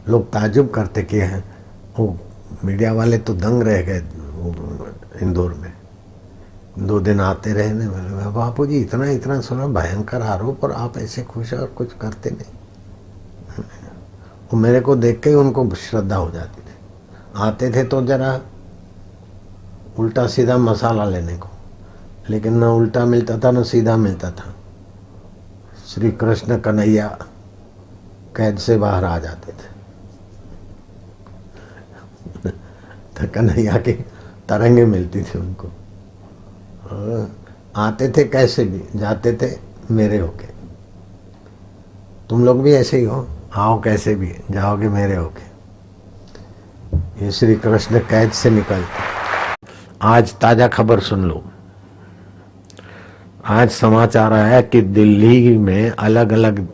लोग ताजुब करते कि हैं वो मीडिया वाले तो दंग रह गए इंदौर में। 2 दिन आते रहे ने, बापू जी इतना इतना सुना भयंकर आरोप और आप ऐसे खुश और कुछ करते नहीं। वो मेरे को देख के ही उनको श्रद्धा हो जाती थी। आते थे तो जरा उल्टा सीधा मसाला लेने को, लेकिन न उल्टा मिलता था न सीधा मिलता था। श्री कृष्ण कन्हैया कैद से बाहर आ जाते थे तो कन्हैया की तरंगे मिलती थी उनको। आते थे कैसे भी, जाते थे मेरे होके। तुम लोग भी ऐसे ही हो, आओ कैसे भी जाओगे मेरे होके। ये श्री कृष्ण कैद से निकलते। आज ताजा खबर सुन लो। आज समाचार आया कि दिल्ली में अलग अलग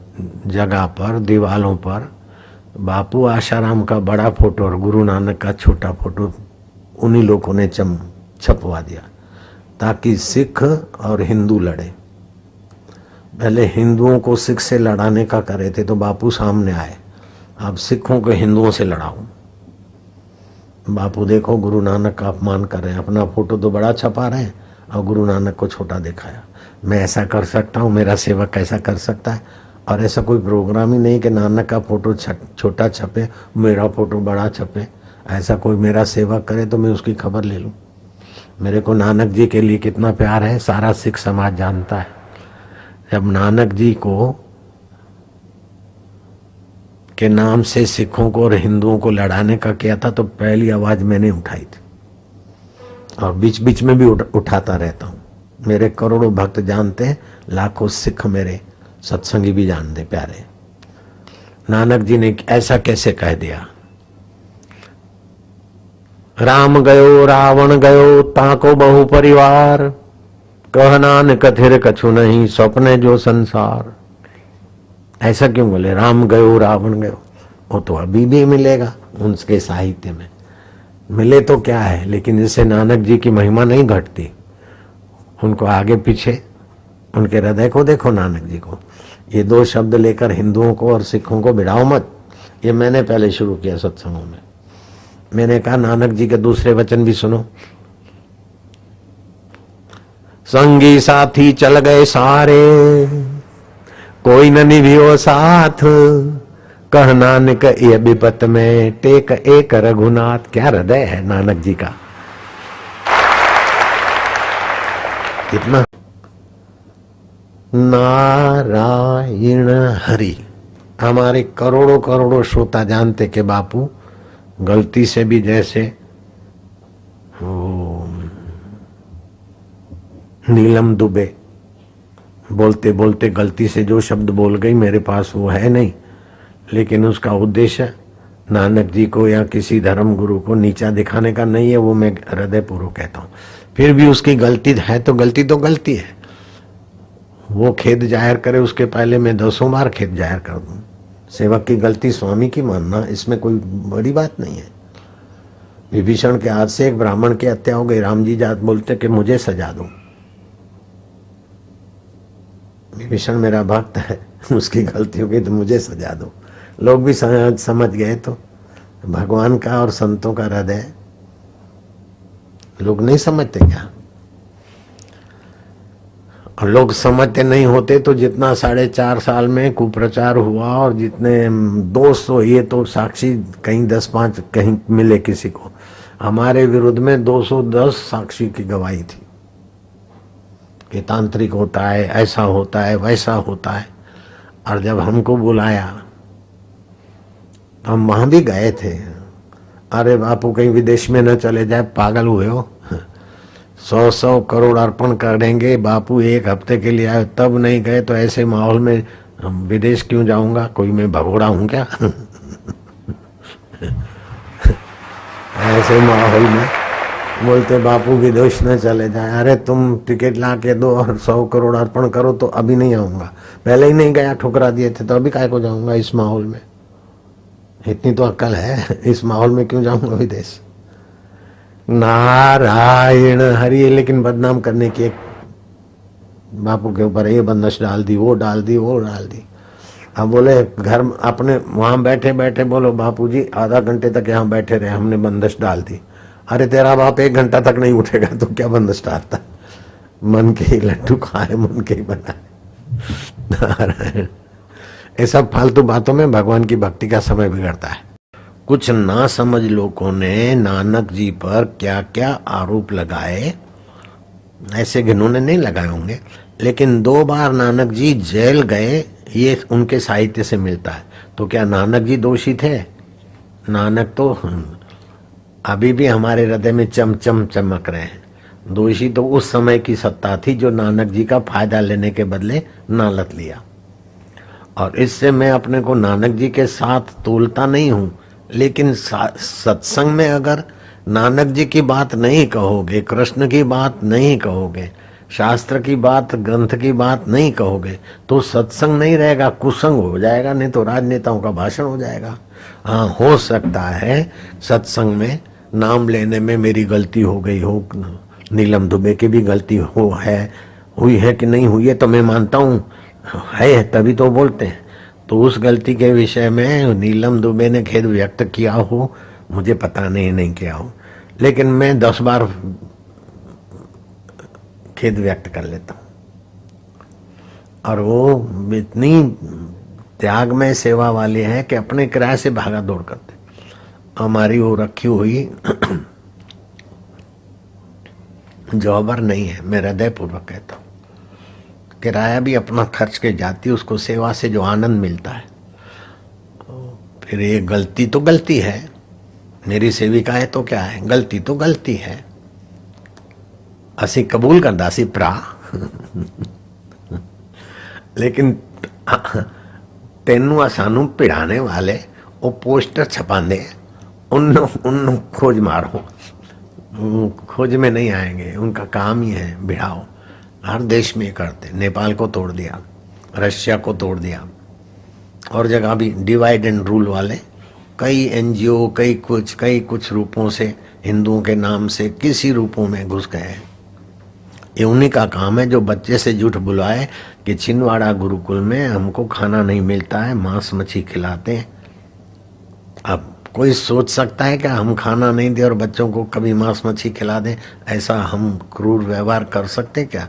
जगह पर दीवालों पर बापू आशाराम का बड़ा फोटो और गुरु नानक का छोटा फोटो उन्हीं लोगों ने छपवा दिया ताकि सिख और हिंदू लड़े। पहले हिंदुओं को सिख से लड़ाने का करे थे तो बापू सामने आए, अब सिखों को हिंदुओं से लड़ाओ। बापू देखो गुरु नानक का अपमान कर रहे हैं, अपना फोटो तो बड़ा छपा रहे हैं और गुरु नानक को छोटा दिखाया। मैं ऐसा कर सकता हूँ, मेरा सेवक ऐसा कर सकता है। और ऐसा कोई प्रोग्राम ही नहीं कि नानक का फोटो छोटा छपे, मेरा फोटो बड़ा छपे। ऐसा कोई मेरा सेवक करे तो मैं उसकी खबर ले लूँ। मेरे को नानक जी के लिए कितना प्यार है सारा सिख समाज जानता है। जब नानक जी को के नाम से सिखों को और हिंदुओं को लड़ाने का किया था तो पहली आवाज मैंने उठाई थी और बीच बीच में भी उठाता रहता हूँ। मेरे करोड़ों भक्त जानते हैं, लाखों सिख मेरे सत्संगी भी जानते प्यारे। नानक जी ने ऐसा कैसे कह दिया, राम गयो रावण गयो ताको बहु परिवार, कह नानक थिर कछु नहीं स्वप्ने जो संसार। ऐसा क्यों बोले, राम गयो रावण गयो? वो तो अभी भी मिलेगा उनके साहित्य में, मिले तो क्या है, लेकिन इससे नानक जी की महिमा नहीं घटती। उनको आगे पीछे उनके हृदय को देखो, नानक जी को। ये 2 शब्द लेकर हिंदुओं को और सिखों को भिड़ाओ मत। ये मैंने पहले शुरू किया सत्संगों में। मैंने कहा नानक जी के दूसरे वचन भी सुनो। संगी साथी चल गए सारे, कोई न निभियो साथ, कह नानक ये विपत में टेक एक रघुनाथ। क्या हृदय है नानक जी का, कितना। नारायण हरि। हमारे करोड़ों करोड़ों श्रोता जानते कि बापू गलती से भी जैसे नीलम दुबे बोलते बोलते गलती से जो शब्द बोल गई, मेरे पास वो है नहीं, लेकिन उसका उद्देश्य नानक जी को या किसी धर्म गुरु को नीचा दिखाने का नहीं है, वो मैं हृदय पूर्वक कहता हूँ। फिर भी उसकी गलती है तो गलती है। वो खेद जाहिर करे उसके पहले मैं 10 बार खेद जाहिर कर दूं। सेवक की गलती स्वामी की मानना, इसमें कोई बड़ी बात नहीं है। विभीषण के हाथ से एक ब्राह्मण की हत्या हो गई, राम जी जात बोलते कि मुझे सजा दो। विभीषण मेरा भक्त है, उसकी गलती हो गई तो मुझे सजा दो। लोग भी समझ गए। तो भगवान का और संतों का हृदय लोग नहीं समझते क्या? और लोग समझते नहीं होते तो जितना 4.5 साल में कुप्रचार हुआ और जितने 200, ये तो साक्षी कहीं 10-5 कहीं मिले किसी को, हमारे विरुद्ध में 210 साक्षी की गवाही थी कि तांत्रिक होता है, ऐसा होता है, वैसा होता है। और जब हमको बुलाया तो हम वहां भी गए थे। अरे बापू कहीं विदेश में न चले जाए, पागल हुए हो? 100 करोड़ अर्पण करेंगे, बापू 1 हफ्ते के लिए आए, तब नहीं गए तो ऐसे माहौल में विदेश क्यों जाऊंगा? कोई मैं भगोड़ा हूं क्या? ऐसे माहौल में बोलते बापू विदेश न चले जाए। अरे तुम टिकट ला के दो और 100 करोड़ अर्पण करो तो अभी नहीं आऊंगा। पहले ही नहीं गया, ठुकरा दिए थे, तो अभी काय को जाऊंगा इस माहौल में? इतनी तो अक्ल है, इस माहौल में क्यों जाऊंगा विदेश? नारायण हरि। लेकिन बदनाम करने की एक बापू के ऊपर ये बंदिश डाल दी, वो डाल दी, वो डाल दी। अब बोले घर अपने वहां बैठे बैठे बोलो बापूजी आधा घंटे तक यहाँ बैठे रहे, हमने बंदिश डाल दी। अरे तेरा बाप 1 घंटा तक नहीं उठेगा तो क्या बंदिश डालता? मन के ही लड्डू खाए, मन के ही बनाए। ये सब फालतू बातों में भगवान की भक्ति का समय बिगड़ता है। कुछ ना समझ लोगों ने नानक जी पर क्या क्या आरोप लगाए, ऐसे घिनौने नहीं लगाए होंगे, लेकिन 2 बार नानक जी जेल गए, ये उनके साहित्य से मिलता है। तो क्या नानक जी दोषी थे? नानक तो अभी भी हमारे हृदय में चमचम चमक रहे हैं। दोषी तो उस समय की सत्ता थी जो नानक जी का फायदा लेने के बदले नालत लिया। और इससे मैं अपने को नानक जी के साथ तोलता नहीं हूं, लेकिन सत्संग में अगर नानक जी की बात नहीं कहोगे, कृष्ण की बात नहीं कहोगे, शास्त्र की बात, ग्रंथ की बात नहीं कहोगे, तो सत्संग नहीं रहेगा, कुसंग हो जाएगा, नहीं तो राजनेताओं का भाषण हो जाएगा। हाँ, हो सकता है सत्संग में नाम लेने में मेरी गलती हो गई हो, नीलम दुबे की भी गलती हुई है कि नहीं हुई है तो मैं मानता हूँ है, तभी तो बोलते हैं। तो उस गलती के विषय में नीलम दुबे ने खेद व्यक्त किया हो, मुझे पता नहीं किया हो, लेकिन मैं 10 बार खेद व्यक्त कर लेता हूँ। और वो इतनी त्यागमय सेवा वाली है कि अपने किराए से भागा दौड़ करते। हमारी वो रखी हुई जौबर नहीं है, मैं हृदय पूर्वक कहता हूँ। किराया भी अपना खर्च के जाती, उसको सेवा से जो आनंद मिलता है। फिर ये गलती तो गलती है, मेरी सेविका है तो क्या है, गलती तो गलती है, असी कबूल कर दासी प्रा। लेकिन तेनू सानू पिढ़ाने वाले वो पोस्टर छपाने, उन खोज मारो, खोज में नहीं आएंगे, उनका काम ही है भिड़ाओ। हर देश में करते, नेपाल को तोड़ दिया, रशिया को तोड़ दिया, और जगह भी डिवाइड एंड रूल वाले कई एनजीओ कई कुछ रूपों से हिंदुओं के नाम से किसी रूपों में घुस गए। ये उन्हीं का काम है जो बच्चे से झूठ बुलाए कि छिंदवाड़ा गुरुकुल में हमको खाना नहीं मिलता है, मांस मच्छी खिलाते हैं। अब कोई सोच सकता है कि हम खाना नहीं दे और बच्चों को कभी मांस मच्छी खिला दें? ऐसा हम क्रूर व्यवहार कर सकते क्या?